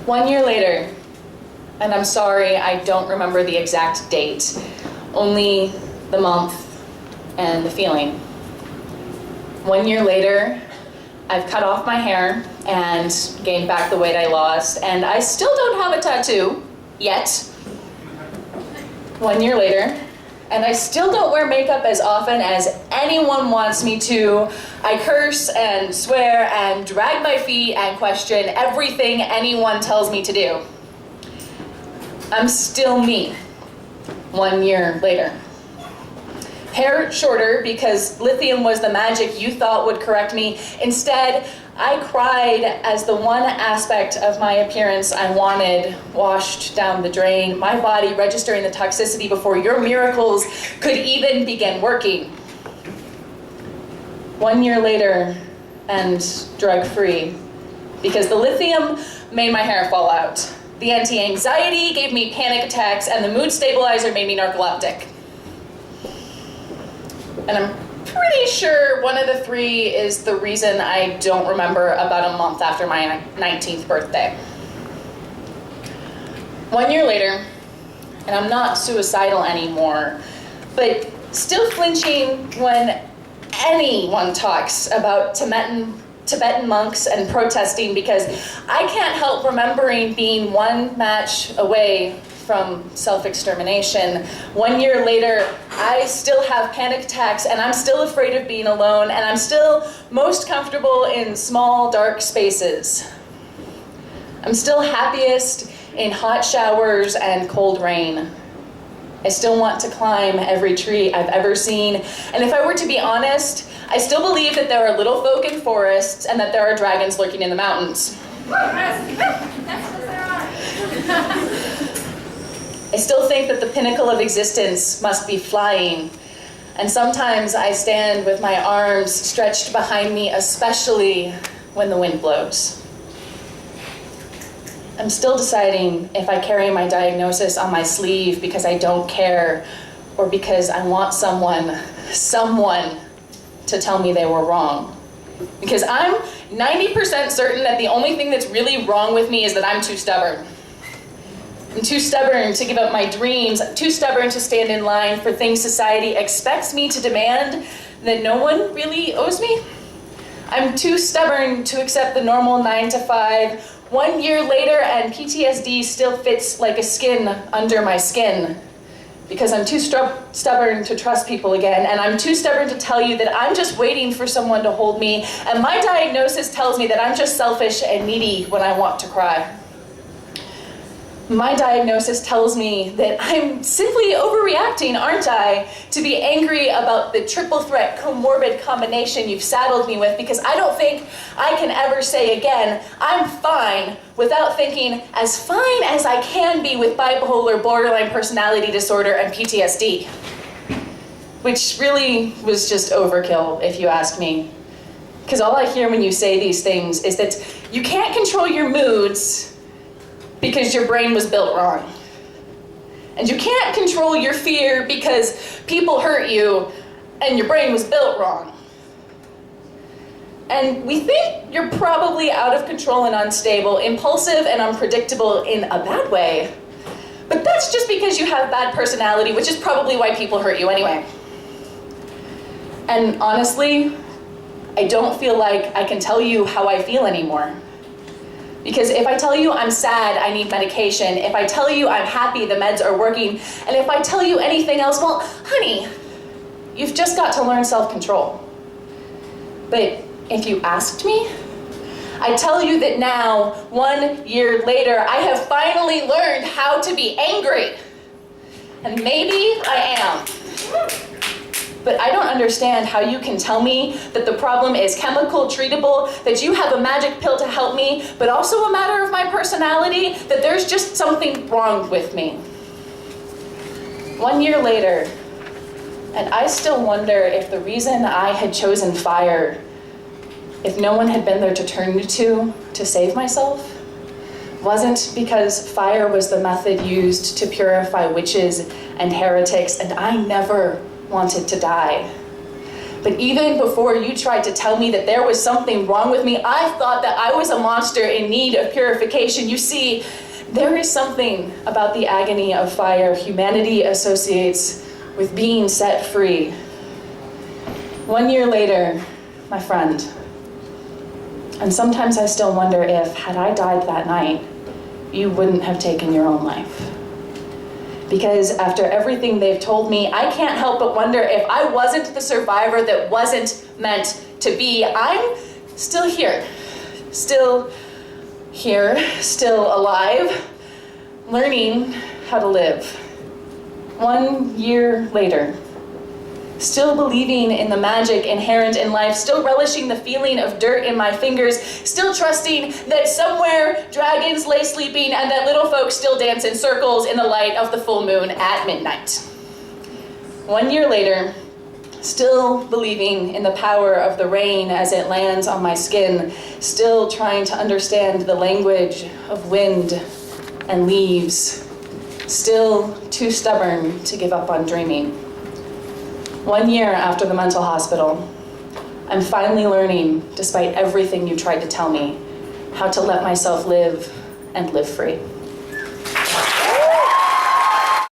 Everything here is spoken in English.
1 year later, and I'm sorry, I don't remember the exact date, only the month and the feeling. 1 year later, I've cut off my hair and gained back the weight I lost, and I still don't have a tattoo, yet. 1 year later, and I still don't wear makeup as often as anyone wants me to. I curse and swear and drag my feet and question everything anyone tells me to do. I'm still me 1 year later. Hair shorter because lithium was the magic you thought would correct me. Instead, I cried as the one aspect of my appearance I wanted washed down the drain, my body registering the toxicity before your miracles could even begin working. 1 year later, and drug-free, because the lithium made my hair fall out. The anti-anxiety gave me panic attacks, and the mood stabilizer made me narcoleptic. And I'm pretty sure one of the three is the reason I don't remember about a month after my 19th birthday. 1 year later, and I'm not suicidal anymore, but still flinching when anyone talks about Tibetan monks and protesting, because I can't help remembering being one match away from self-extermination. 1 year later, I still have panic attacks, and I'm still afraid of being alone, and I'm still most comfortable in small, dark spaces. I'm still happiest in hot showers and cold rain. I still want to climb every tree I've ever seen, and if I were to be honest, I still believe that there are little folk in forests and that there are dragons lurking in the mountains. That's what there are. I still think that the pinnacle of existence must be flying, and sometimes I stand with my arms stretched behind me, especially when the wind blows. I'm still deciding if I carry my diagnosis on my sleeve because I don't care, or because I want someone to tell me they were wrong. Because I'm 90% certain that the only thing that's really wrong with me is that I'm too stubborn. I'm too stubborn to give up my dreams. I'm too stubborn to stand in line for things society expects me to demand that no one really owes me. I'm too stubborn to accept the normal 9 to 5. 1 year later, and PTSD still fits like a skin under my skin. Because I'm too stubborn to trust people again, and I'm too stubborn to tell you that I'm just waiting for someone to hold me, and my diagnosis tells me that I'm just selfish and needy when I want to cry. My diagnosis tells me that I'm simply overreacting, aren't I, to be angry about the triple threat comorbid combination you've saddled me with, because I don't think I can ever say again, I'm fine, without thinking as fine as I can be with bipolar, borderline personality disorder, and PTSD. Which really was just overkill, if you ask me. Because all I hear when you say these things is that you can't control your moods because your brain was built wrong. And you can't control your fear because people hurt you and your brain was built wrong. And we think you're probably out of control and unstable, impulsive and unpredictable in a bad way. But that's just because you have bad personality, which is probably why people hurt you anyway. And honestly, I don't feel like I can tell you how I feel anymore. Because if I tell you I'm sad, I need medication. If I tell you I'm happy, the meds are working. And if I tell you anything else, well, honey, you've just got to learn self-control. But if you asked me, I tell you that now, 1 year later, I have finally learned how to be angry. And maybe I am. But I don't understand how you can tell me that the problem is chemical treatable, that you have a magic pill to help me, but also a matter of my personality, that there's just something wrong with me. 1 year later, and I still wonder if the reason I had chosen fire, if no one had been there to turn to save myself, wasn't because fire was the method used to purify witches and heretics, and I never wanted to die. But even before you tried to tell me that there was something wrong with me, I thought that I was a monster in need of purification. You see, there is something about the agony of fire humanity associates with being set free. 1 year later, my friend, and sometimes I still wonder if, had I died that night, you wouldn't have taken your own life. Because after everything they've told me, I can't help but wonder if I wasn't the survivor that wasn't meant to be. I'm still here, still alive, learning how to live. 1 year later, still believing in the magic inherent in life, still relishing the feeling of dirt in my fingers, still trusting that somewhere dragons lay sleeping and that little folks still dance in circles in the light of the full moon at midnight. 1 year later, still believing in the power of the rain as it lands on my skin, still trying to understand the language of wind and leaves, still too stubborn to give up on dreaming. 1 year after the mental hospital, I'm finally learning, despite everything you tried to tell me, how to let myself live and live free.